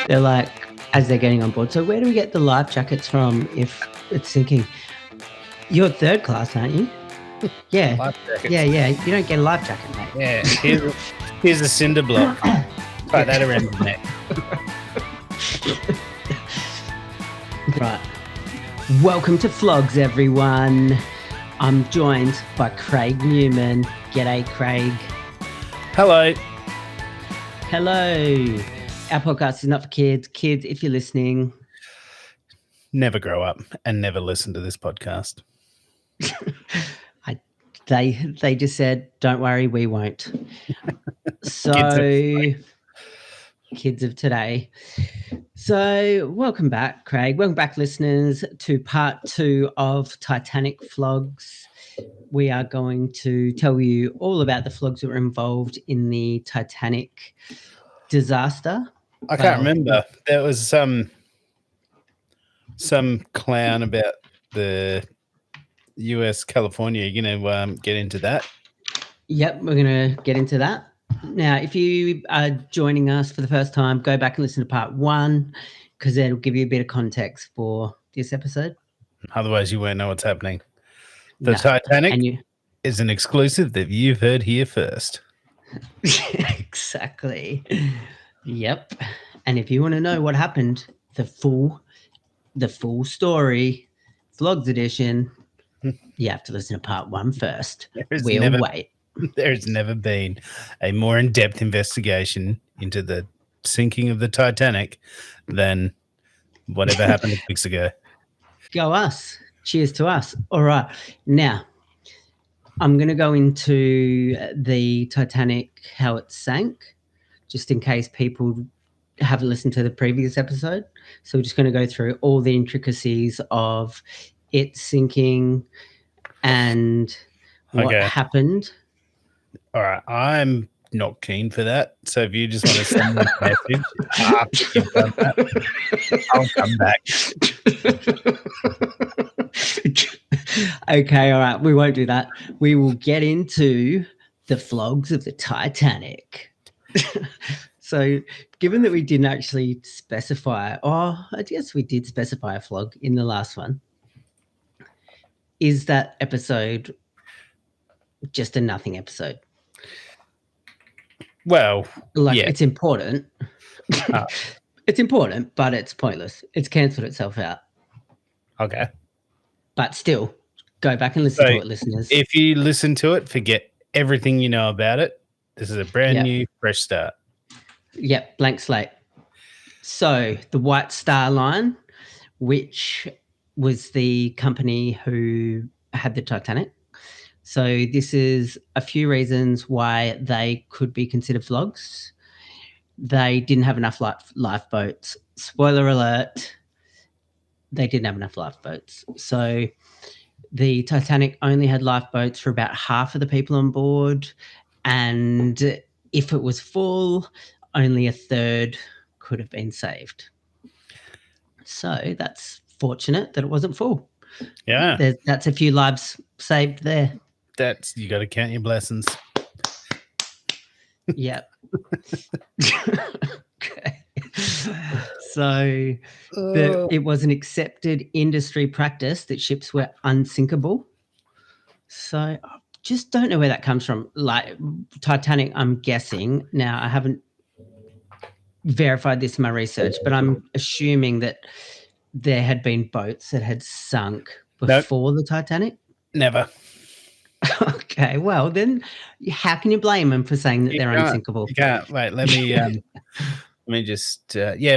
They're like, as they're getting on board, so where do we get the life jackets from if it's sinking? You're third class, aren't you? Yeah. Life jackets. Yeah. You don't get a life jacket, mate. Yeah, here's a cinder block. Tie that around the neck. Right. Welcome to Flogs, everyone. I'm joined by Craig Newman. G'day, Craig. Hello. Hello. Our podcast is not for kids. Kids, if you're listening, Never grow up and never listen to this podcast. they just said, don't worry, we won't. So, kids of today. So, welcome back, Craig. Welcome back, listeners, to part 2 of Titanic Flogs. We are going to tell you all about the flogs that were involved in the Titanic disaster. I can't remember. There was some clown about the US California. You're going to get into that? Yep, we're going to get into that. Now, if you are joining us for the first time, go back and listen to part 1 because it'll give you a bit of context for this episode. Otherwise, you won't know what's happening. The Titanic is an exclusive that you've heard here first. Exactly. Yep. And if you want to know what happened, the full story, Vlogs edition, you have to listen to part 1 first. We'll wait. There's never been a more in-depth investigation into the sinking of the Titanic than whatever happened weeks ago. Go us. Cheers to us. All right. Now, I'm going to go into the Titanic, how it sank, just in case people haven't listened to the previous episode. So we're just going to go through all the intricacies of it sinking and what happened. All right. I'm not keen for that. So if you just want to send me a message after you've done that, I'll come back. Okay, all right. We won't do that. We will get into the flogs of the Titanic. So given that we didn't actually specify, I guess we did specify a flog in the last one, is that episode just a nothing episode? Well, yeah. It's important. It's important, but it's pointless. It's cancelled itself out. Okay. But still, go back and listen to it, listeners. If you listen to it, forget everything you know about it. This is a brand new, fresh start. Yep, blank slate. So the White Star Line, which was the company who had the Titanic. So this is a few reasons why they could be considered flogs. They didn't have enough lifeboats. Spoiler alert, they didn't have enough lifeboats. So the Titanic only had lifeboats for about half of the people on board. And if it was full, only a third could have been saved. So that's fortunate that it wasn't full. Yeah. That's a few lives saved there. You got to count your blessings. Yep. Okay. So it was an accepted industry practice that ships were unsinkable. So I just don't know where that comes from. Like Titanic, I'm guessing. Now, I haven't verified this in my research, but I'm assuming that there had been boats that had sunk before the Titanic. Never. Okay, well then, how can you blame them for saying that they're unsinkable? You can't. Wait, let me just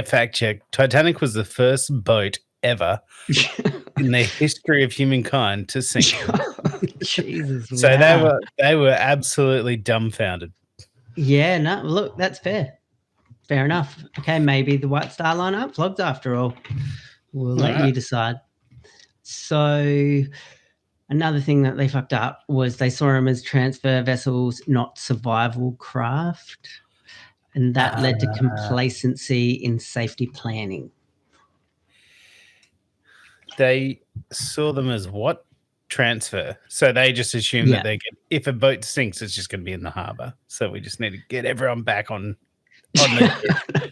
fact check. Titanic was the first boat ever in the history of humankind to sink. Jesus. So they were absolutely dumbfounded. Yeah, no, look, that's fair. Fair enough. Okay, maybe the White Star Line aren't flogs after all. We'll let you decide. So another thing that they fucked up was they saw them as transfer vessels, not survival craft. And that led to complacency in safety planning. They saw them as what? Transfer. So they just assume that if a boat sinks, it's just going to be in the harbour. So we just need to get everyone back on the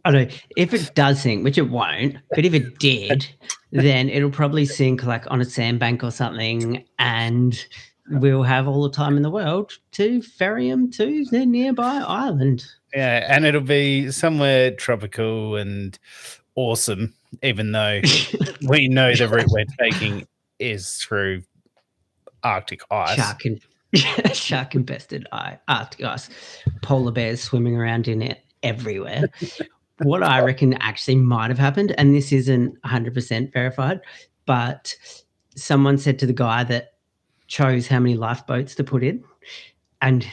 I don't know. If it does sink, which it won't, but if it did, then it'll probably sink like on a sandbank or something, and we'll have all the time in the world to ferry them to the nearby island. Yeah, and it'll be somewhere tropical and awesome, even though we know the route we're taking is through Arctic ice. Shark infested Arctic ice, polar bears swimming around in it everywhere. What I reckon actually might have happened, and this isn't 100% verified, but someone said to the guy that chose how many lifeboats to put in, and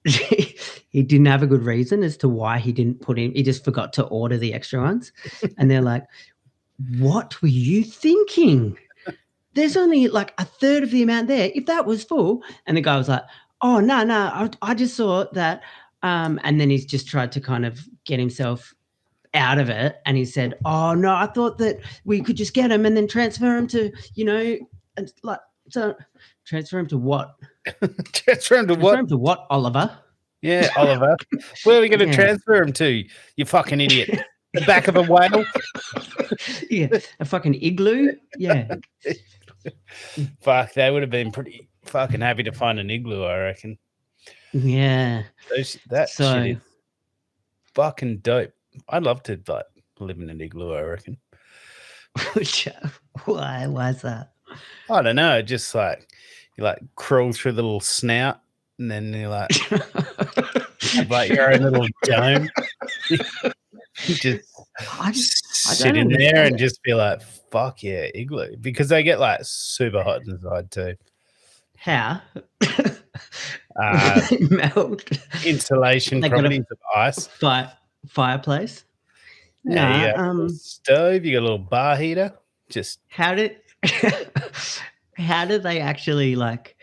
he didn't have a good reason as to why he didn't put in. He just forgot to order the extra ones, and they're like, "What were you thinking? There's only like a third of the amount there. If that was full," and the guy was like, "Oh no, I just saw that," and then he's just tried to kind of get himself out of it, and he said, "Oh no, I thought that we could just get him and then transfer him to, like, so transfer him to what? Transfer him to Transfer what? him to what, Oliver?" Yeah, Oliver. Where are we going to Yeah. transfer him to? You fucking idiot. The back of a whale? Yeah, a fucking igloo. Yeah. Fuck, they would have been pretty fucking happy to find an igloo, I reckon. Yeah. That So- shit is fucking dope. I'd love to like live in an igloo, I reckon. Why is that? I don't know. Just like you like crawl through the little snout, and then you like have like your own little dome. You just I sit don't in there understand and it. just be like, "Fuck yeah, igloo!" Because they get like super hot inside too. How? Uh, They melt. Insulation They got a- properties of ice. Fireplace. Yeah, you got a Nah, little stove. You got a little bar heater. Just how did they actually like?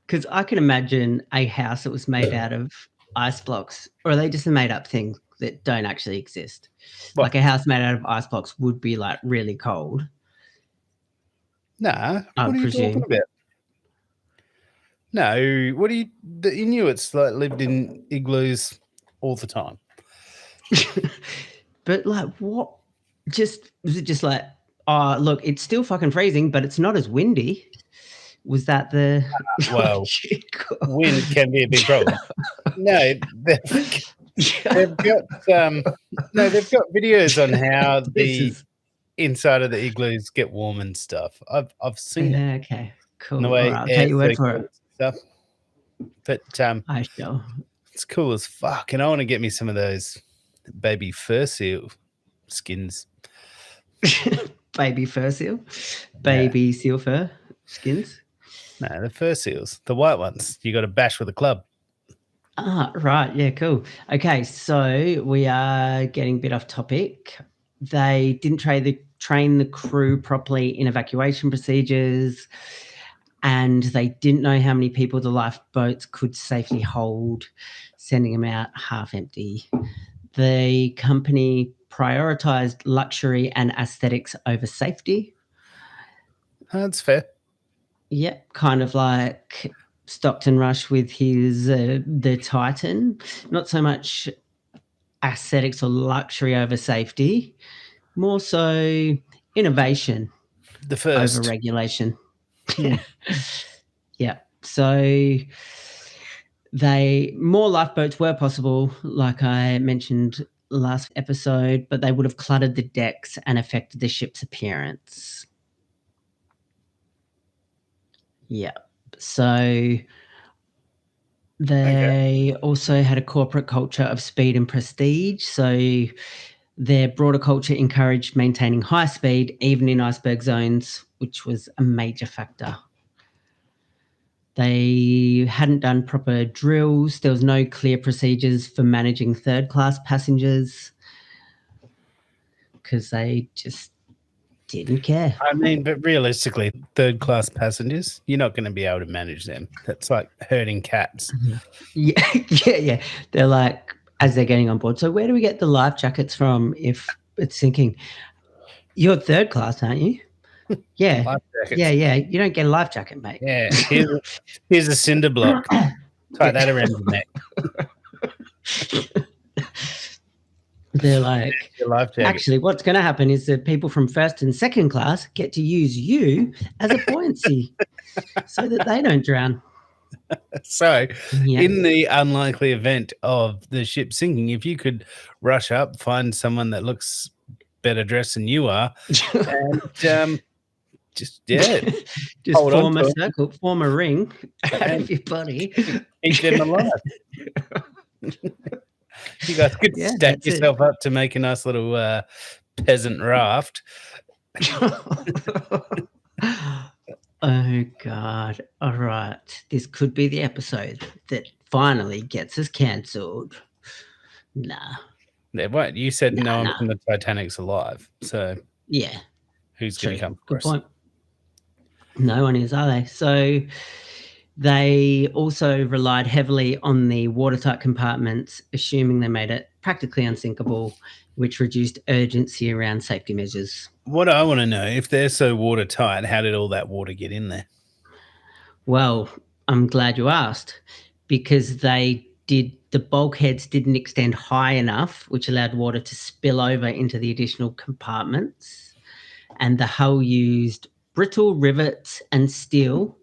Because I can imagine a house that was made out of ice blocks, or are they just a made up thing that don't actually exist? What? Like a house made out of ice blocks would be like really cold. nah. I What are you presume. talking about? No, what do you? The Inuits like lived in igloos all the time. But like, what? Was it just like, oh, look, it's still fucking freezing, but it's not as windy? Was that the Well, wind can be a big problem. No, they've got videos on how the inside of the igloos get warm and stuff. I've seen it. Yeah, okay, cool. The All way right, I'll take your word for it. stuff. But I shall. it's cool as fuck, and I want to get me some of those baby fur seal skins. Baby fur seal, baby seal fur skins. No, the fur seals, the white ones. You got to bash with a club. Ah, right. Yeah, cool. Okay, so we are getting a bit off topic. They didn't train the crew properly in evacuation procedures, and they didn't know how many people the lifeboats could safely hold, sending them out half empty. The company prioritized luxury and aesthetics over safety. That's fair. Yep, kind of like Stockton Rush with his the Titan. Not so much aesthetics or luxury over safety, more so innovation The first. over regulation. Yeah. So more lifeboats were possible, like I mentioned last episode, but they would have cluttered the decks and affected the ship's appearance. Yeah. So they also had a corporate culture of speed and prestige. So their broader culture encouraged maintaining high speed, even in iceberg zones, which was a major factor. They hadn't done proper drills. There was no clear procedures for managing third-class passengers because they just didn't care. I mean, but realistically, third-class passengers, you're not going to be able to manage them. That's like herding cats. Yeah. They're like, as they're getting on board, so where do we get the life jackets from if it's sinking? You're third class, aren't you? Yeah. Life jackets. Yeah. You don't get a life jacket, mate. Yeah, here's a cinder block. Tie that around the neck. They're like, Your life jacket. actually, what's going to happen is that people from first and second class get to use you as a buoyancy so that they don't drown. So, Yeah. in the unlikely event of the ship sinking, if you could rush up, find someone that looks better dressed than you are, and just hold on form a to 'em circle, form a ring out and of your body. keep them alive. You guys could Yeah, stack that's it. yourself up to make a nice little peasant raft. Oh God! All right, this could be the episode that finally gets us cancelled. Nah, Yeah, what you said? No one nah. from the Titanic's alive. So Yeah, who's going to true. come for Good us? point. No one is, are they? So they also relied heavily on the watertight compartments, assuming they made it practically unsinkable, which reduced urgency around safety measures. What I want to know, if they're so watertight, how did all that water get in there? Well, I'm glad you asked, because the bulkheads didn't extend high enough, which allowed water to spill over into the additional compartments. And the hull used brittle rivets and steel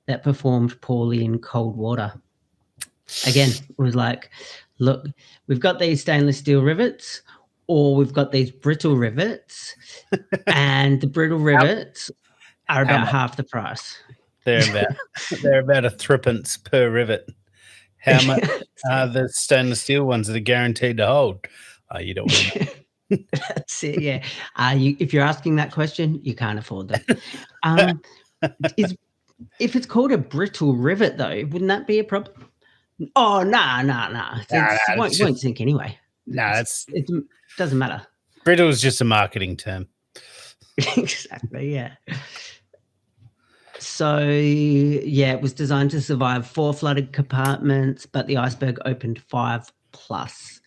that performed poorly in cold water. Again, it was like, look, we've got these stainless steel rivets, or we've got these brittle rivets, and the brittle rivets are about half the price. They're about a threepence per rivet. How much are the stainless steel ones that are guaranteed to hold? Oh, you don't want to know. That's it. Yeah. If you're asking that question, you can't afford them. If it's called a brittle rivet, though, wouldn't that be a problem? Oh, nah. It won't sink anyway. It doesn't matter. Brittle is just a marketing term. Exactly. Yeah. So, yeah, it was designed to survive 4 flooded compartments, but the iceberg opened 5 plus,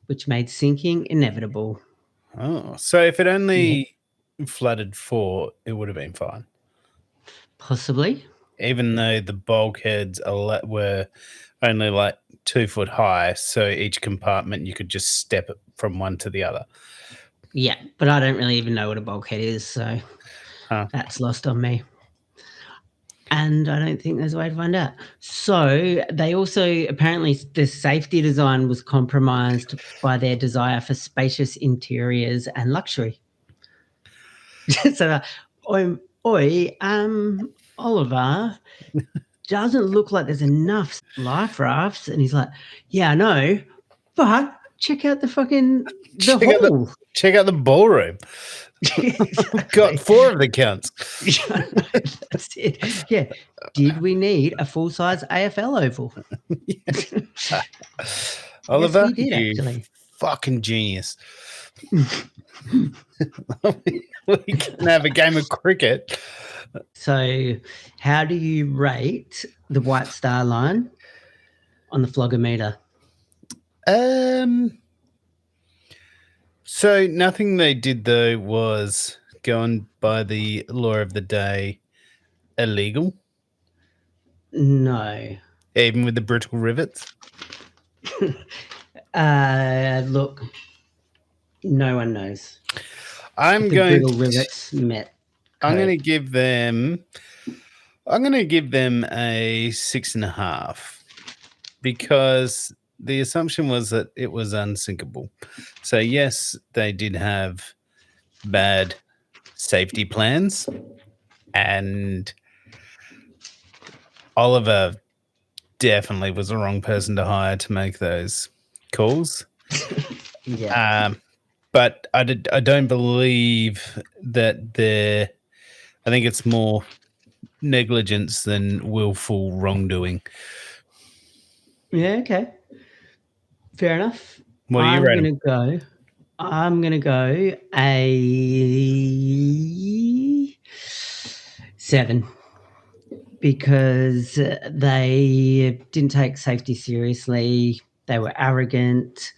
which made sinking inevitable. Oh, so if it only flooded 4, it would have been fine. Possibly. Even though the bulkheads were only like 2 foot high, so each compartment you could just step it from one to the other. Yeah, but I don't really even know what a bulkhead is, so that's lost on me. And I don't think there's a way to find out. So they also, apparently, the safety design was compromised by their desire for spacious interiors and luxury. So, Oliver, doesn't look like there's enough life rafts. And he's like, yeah, I know, but check out the hall. Check out the ballroom. I've got 4 of the counts. That's it. Yeah. Did we need a full-size AFL oval? Oliver, yes, we did, you actually. Fucking genius. We can have a game of cricket. So, how do you rate the White Star Line on the Flogometer? So nothing they did though was going by the law of the day illegal. No. Even with the brittle rivets? Look, no one knows. I'm going to give them a 6.5 because the assumption was that it was unsinkable. So yes, they did have bad safety plans, and Oliver definitely was the wrong person to hire to make those calls. Yeah. But I don't believe that I think it's more negligence than willful wrongdoing. Yeah, okay. Fair enough. What are you rating? I'm going to go a 7 because they didn't take safety seriously. They were arrogant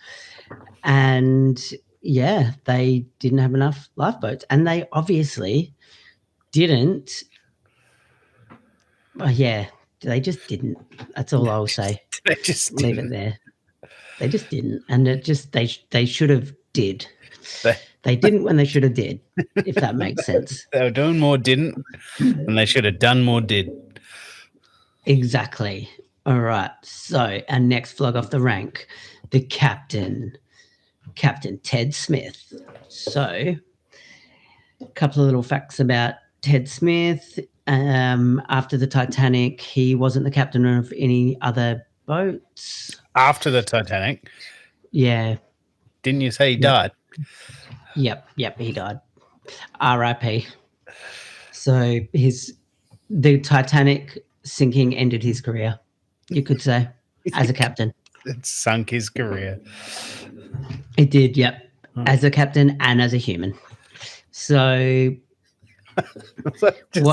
and yeah, they didn't have enough lifeboats and they obviously didn't. Yeah, they just didn't. That's all I'll say. They just leave it there. They just didn't, and they should have did. They- They didn't when they should have did, if that makes sense. They were doing more didn't, and they should have done more did. Exactly. All right. So our next flog off the rank, the Captain Ted Smith. So a couple of little facts about Ted Smith. After the Titanic, he wasn't the captain of any other boats. After the Titanic? Yeah. Didn't you say he died? Yep, he died. R.I.P. So the Titanic sinking ended his career, you could say, as a captain. It sunk his career. It did, yep. As a captain and as a human. So what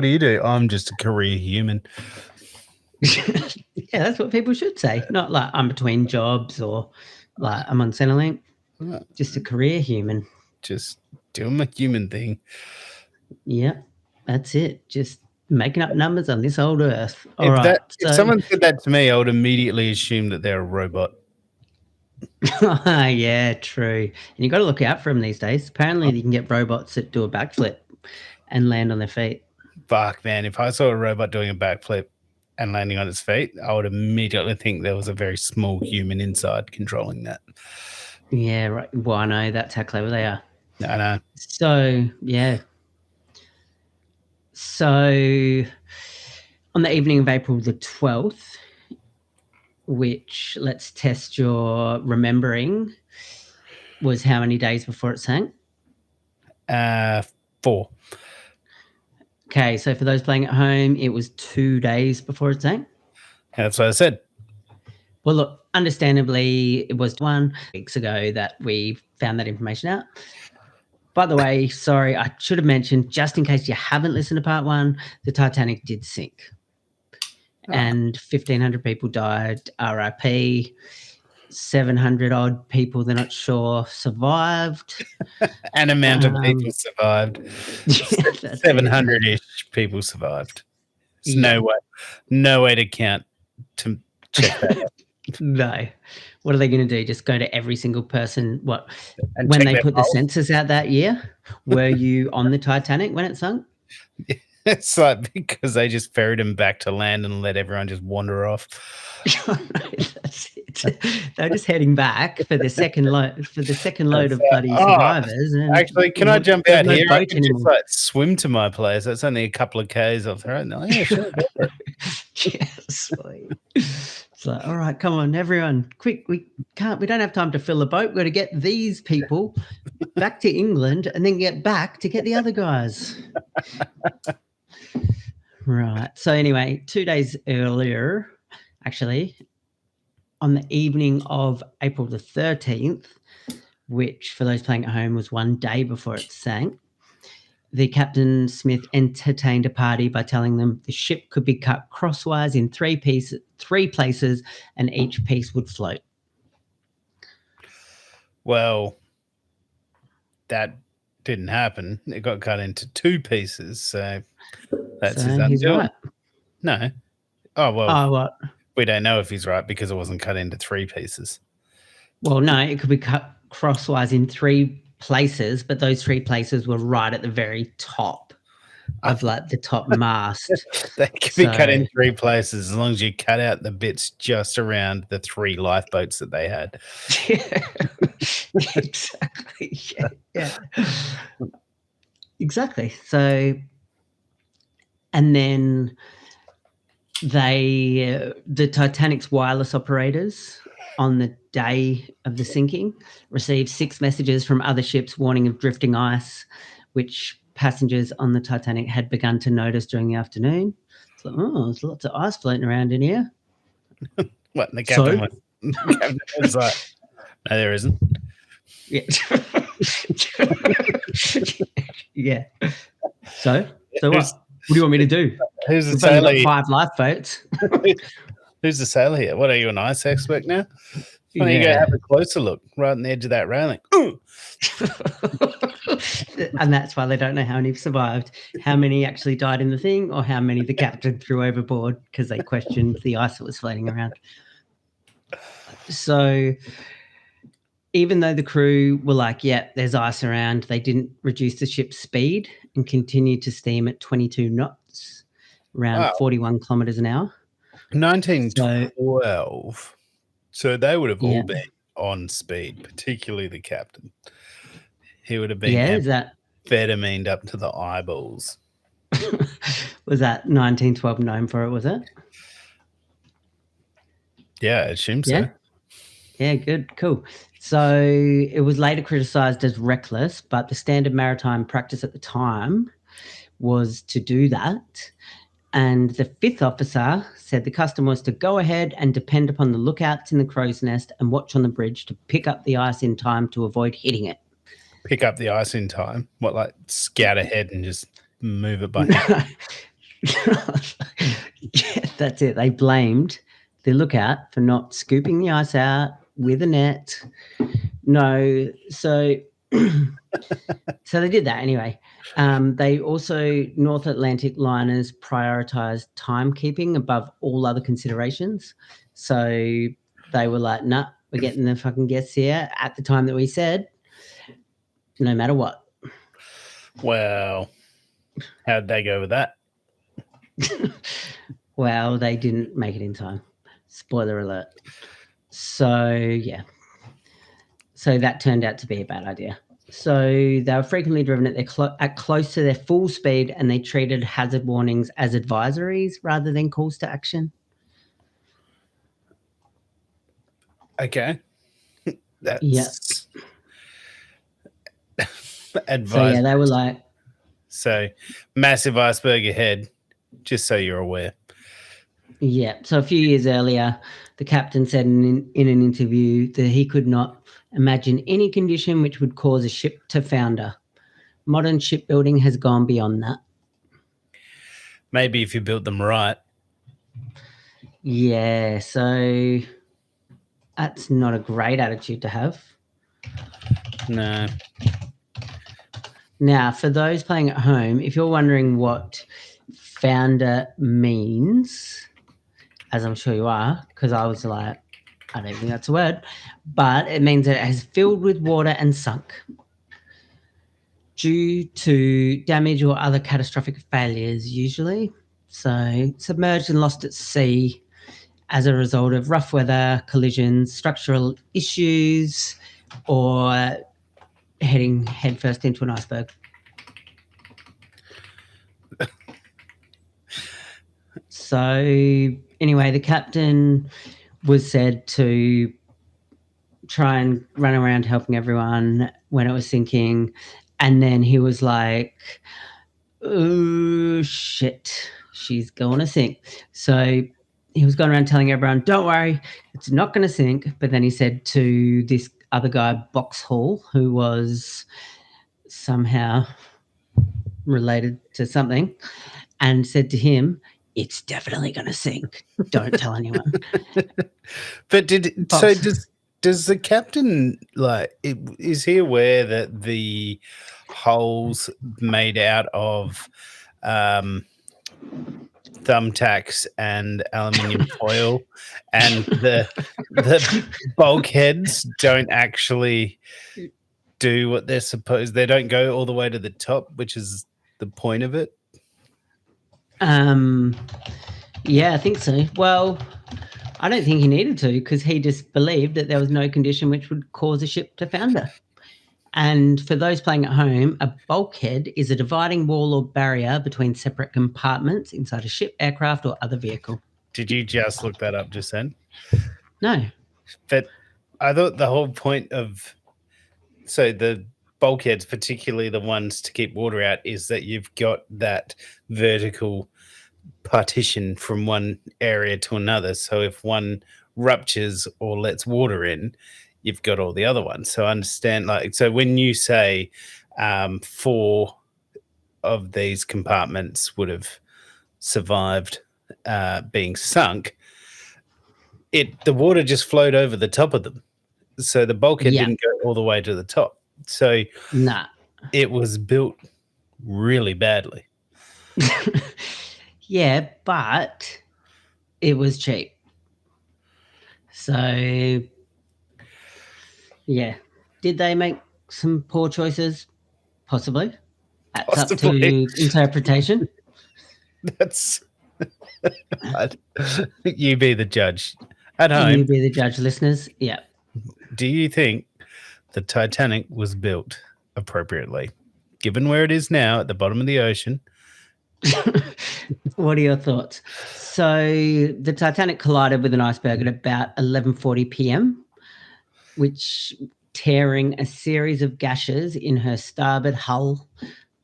do you do? I'm just a career human. Yeah, that's what people should say. Not like I'm between jobs or like I'm on Centrelink. Just a career human. Just doing my human thing. Yeah, that's it. Just making up numbers on this old earth. If someone said that to me, I would immediately assume that they're a robot. Yeah, true. And you got to look out for them these days. Apparently, you can get robots that do a backflip and land on their feet. Fuck, man. If I saw a robot doing a backflip and landing on its feet, I would immediately think there was a very small human inside controlling that. Yeah, right. Well, I know that's how clever they are. I know. So, yeah. So, on the evening of April the 12th, which, let's test your remembering, was how many days before it sank? 4. Okay, so for those playing at home, it was 2 days before it sank. That's what I said. Well, look, understandably, it was 1 week ago that we found that information out. By the way, sorry, I should have mentioned, just in case you haven't listened to part 1, the Titanic did sink. And 1,500 people died, RIP. 700 odd people, they're not sure, survived. An amount of people survived. 700-ish people survived. There's no way to count to check that out. No. What are they going to do? Just go to every single person? What? When they put the census out that year, were you on the Titanic when it sunk? It's like because they just ferried him back to land and let everyone just wander off. No, that's it. They're just heading back for the second load of bloody survivors. And actually, can I jump out here? I can just swim to my place. That's only a couple of k's off the road. Yeah, sure. Yeah, sweet. It's like, all right, come on, everyone, quick! We don't have time to fill a boat. We've got to get these people back to England and then get back to get the other guys. Right. So anyway, 2 days earlier, actually, on the evening of April the 13th, which for those playing at home was 1 day before it sank, the Captain Smith entertained a party by telling them the ship could be cut crosswise in 3 places, and each piece would float. Well, that didn't happen. It got cut into 2 pieces, so that's his undoing. Right. No. Oh, well. Oh, what? We don't know if he's right because it wasn't cut into 3 pieces. Well, no, it could be cut crosswise in 3 places, but those 3 places were right at the very top of like the top mast. They could be cut in 3 places as long as you cut out the bits just around the 3 lifeboats that they had. Yeah. Exactly. Yeah. Exactly. So, and then the Titanic's wireless operators on the day of the sinking received 6 messages from other ships warning of drifting ice, which passengers on the Titanic had begun to notice during the afternoon. It's like, there's lots of ice floating around in here. What? The captain was like, no, there isn't. Yeah. Yeah. So what? What do you want me to do? Who's the sailor? 5 lifeboats. Who's the sailor here? What, are you an ice expert now? Why don't you go have a closer look right on the edge of that railing? And that's why they don't know how many survived, how many actually died in the thing, or how many the captain threw overboard because they questioned the ice that was floating around. So even though the crew were like, yeah, there's ice around, they didn't reduce the ship's speed and continued to steam at 22 knots, around 41 kilometers an hour. 1912. So they would have all Yeah. been on speed, particularly the captain. He would have been Yeah, is that amphetamine up to the eyeballs. was that 1912 known for it, was it? Yeah, I assume so. Yeah. Yeah, good, cool. So it was later criticised as reckless, but the standard maritime practice at the time was to do that. And the fifth officer said the custom was to go ahead and depend upon the lookouts in the crow's nest and watch on the bridge to pick up the ice in time to avoid hitting it. Pick up the ice in time? What, like scout ahead and just move it by hand? Yeah, that's it. They blamed the lookout for not scooping the ice out with a net. No, so so they did that anyway. They also, North Atlantic liners prioritized timekeeping above all other considerations. So they were like, nah, we're getting the fucking guests here at the time that we said, no matter what. Well, how'd they go with that? Well, they didn't make it in time. Spoiler alert. So, yeah. So that turned out to be a bad idea. So they were frequently driven at close to their full speed, and they treated hazard warnings as advisories rather than calls to action. Okay. That's advice. So yeah, they were like, so massive iceberg ahead, just so you're aware. Yeah. So a few years earlier, the captain said in an interview that he could not imagine any condition which would cause a ship to founder. Modern shipbuilding has gone beyond that. Maybe if you built them right. Yeah, so that's not a great attitude to have. No. Now, for those playing at home, if you're wondering what founder means, as I'm sure you are, because I was like, I don't think that's a word, but it means that it has filled with water and sunk due to damage or other catastrophic failures, usually. So submerged and lost at sea as a result of rough weather, collisions, structural issues, or heading headfirst into an iceberg. So anyway, the captain was said to try and run around helping everyone when it was sinking, and then he was like, oh shit, she's going to sink. So he was going around telling everyone, don't worry, it's not going to sink. But then he said to this other guy, Boxhall, who was somehow related to something, and said to him, it's definitely going to sink. Don't tell anyone. But does the captain, like, is he aware that the holes made out of thumbtacks and aluminium foil and the bulkheads don't actually do what they're supposed? They don't go all the way to the top, which is the point of it. Yeah, I think so. Well, I don't think he needed to, because he just believed that there was no condition which would cause a ship to founder. And for those playing at home, a bulkhead is a dividing wall or barrier between separate compartments inside a ship, aircraft, or other vehicle. Did you just look that up just then? No. But I thought the whole point of the bulkheads, particularly the ones to keep water out, is that you've got that vertical partition from one area to another. So if one ruptures or lets water in, you've got all the other ones. So I understand, like, so when you say 4 of these compartments would have survived being sunk, the water just flowed over the top of them. So the bulkhead didn't go all the way to the top. So it was built really badly. Yeah, but it was cheap. So Yeah. Did they make some poor choices? Possibly. That's up Possibly. to interpretation. That's you be the judge. At home, You be the judge, listeners. Yeah. do you think the Titanic was built appropriately? Given where it is now at the bottom of the ocean. What are your thoughts? So the Titanic collided with an iceberg at about 11:40 p.m., which tearing a series of gashes in her starboard hull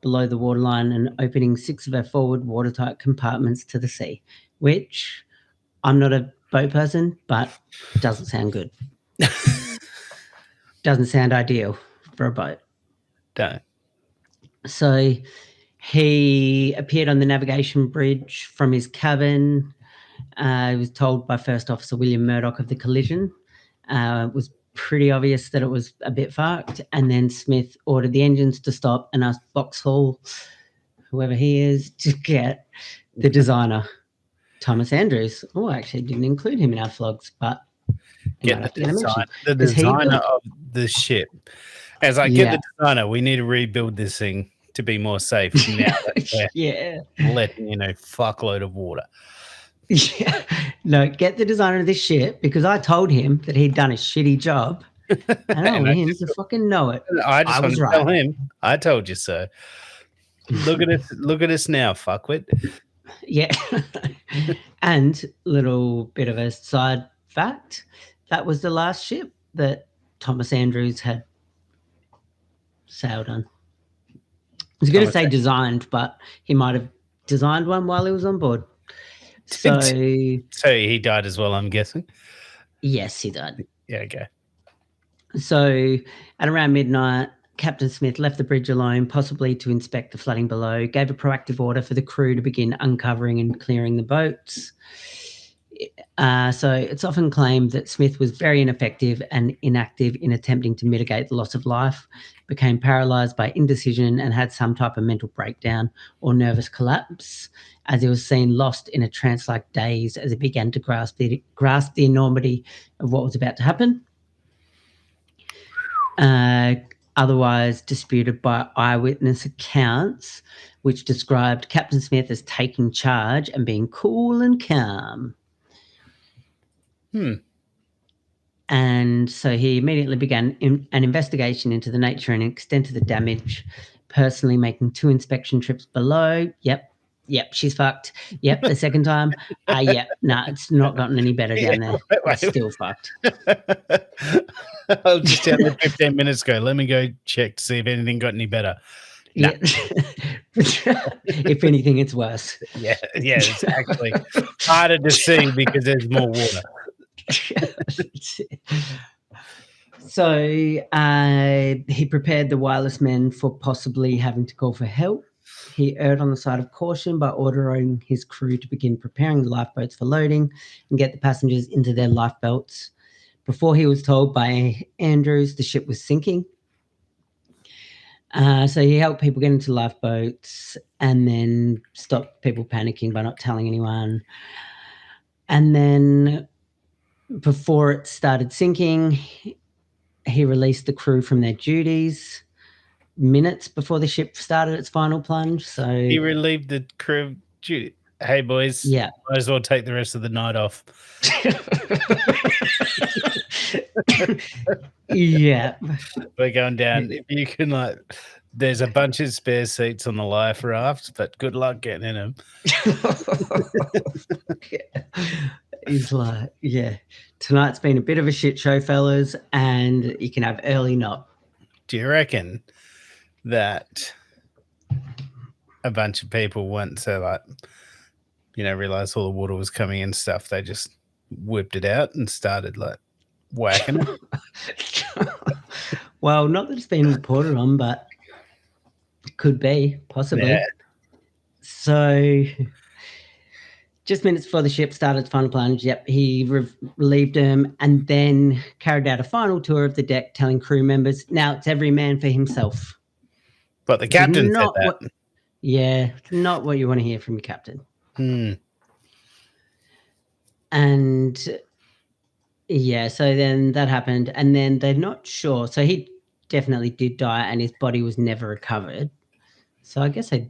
below the waterline and opening 6 of her forward watertight compartments to the sea, which I'm not a boat person, but doesn't sound good. Doesn't sound ideal for a boat. Don't. So he appeared on the navigation bridge from his cabin. He was told by First Officer William Murdoch of the collision. It was pretty obvious that it was a bit fucked. And then Smith ordered the engines to stop and asked Vauxhall, whoever he is, to get the designer, Thomas Andrews. Oh, I actually didn't include him in our flogs, but Get the designer of the ship. As I get the designer, we need to rebuild this thing to be more safe now that we're letting in a fuckload of water. Yeah. No, get the designer of this ship because I told him that he'd done a shitty job. And I want him to fucking know it. I just want to tell him, I told you so. Look at us now, fuckwit. Yeah. And little bit of a side fact, that was the last ship that Thomas Andrews had sailed on. I was going to say designed, but he might have designed one while he was on board. So he died as well, I'm guessing? Yes, he died. Yeah, okay. So at around midnight, Captain Smith left the bridge alone, possibly to inspect the flooding below, gave a proactive order for the crew to begin uncovering and clearing the boats. So it's often claimed that Smith was very ineffective and inactive in attempting to mitigate the loss of life, became paralysed by indecision and had some type of mental breakdown or nervous collapse, as he was seen lost in a trance-like daze as he began to grasp the enormity of what was about to happen. Otherwise disputed by eyewitness accounts, which described Captain Smith as taking charge and being cool and calm. And so he immediately began an investigation into the nature and extent of the damage, personally making 2 inspection trips below. Yep, she's fucked. Yep, the second time. It's not gotten any better down there. It's still fucked. I'll just tell you 15 minutes ago. Let me go check to see if anything got any better. Nah. Yeah. If anything, it's worse. Yeah, it's actually harder to see because there's more water. So he prepared the wireless men for possibly having to call for help. He erred on the side of caution by ordering his crew to begin preparing the lifeboats for loading and get the passengers into their lifebelts. Before he was told by Andrews the ship was sinking. So he helped people get into lifeboats and then stopped people panicking by not telling anyone. And then before it started sinking, he released the crew from their duties minutes before the ship started its final plunge. So he relieved the crew of duty. Hey, boys. Yeah. Might as well take the rest of the night off. Yeah. We're going down. If you can, there's a bunch of spare seats on the life rafts, but good luck getting in them. He's like, yeah, tonight's been a bit of a shit show, fellas, and you can have early knock. Do you reckon that a bunch of people, once they realized all the water was coming in stuff, they just whipped it out and started whacking it? Well, not that it's been reported on, but it could be, possibly. Yeah. So just minutes before the ship started its final plunge, he relieved them and then carried out a final tour of the deck, telling crew members, now it's every man for himself. But the captain said that. Not what you want to hear from your captain. And Yeah, so then that happened, and then they're not sure. So he definitely did die, and his body was never recovered. So I guess I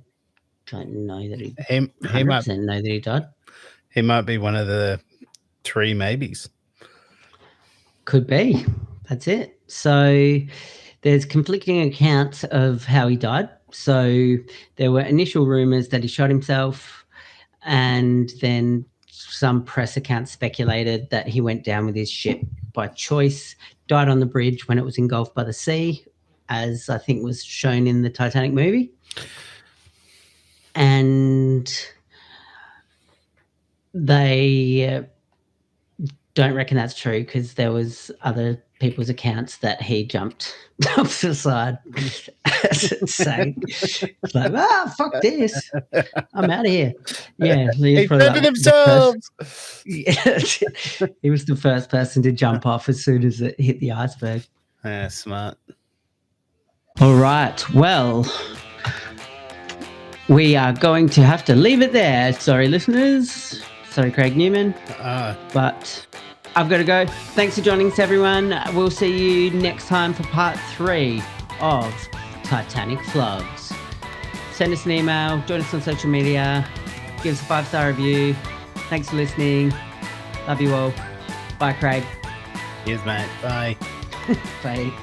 don't know that he 100% know that he died. He might be one of the 3 maybes. Could be. That's it. So there's conflicting accounts of how he died. So there were initial rumors that he shot himself, and then some press accounts speculated that he went down with his ship by choice, died on the bridge when it was engulfed by the sea, as I think was shown in the Titanic movie. And they don't reckon that's true because there was other people's accounts that he jumped off the side as it sank. It's like, fuck this. I'm out of here. Yeah. They defended themselves. He was the first person to jump off as soon as it hit the iceberg. Yeah, smart. All right. Well, we are going to have to leave it there. Sorry, listeners. Sorry, Craig Newman. But I've got to go. Thanks for joining us, everyone. We'll see you next time for part 3 of Titanic Flogs. Send us an email, join us on social media, give us a 5-star review. Thanks for listening. Love you all. Bye, Craig. Cheers, mate. Bye. Bye.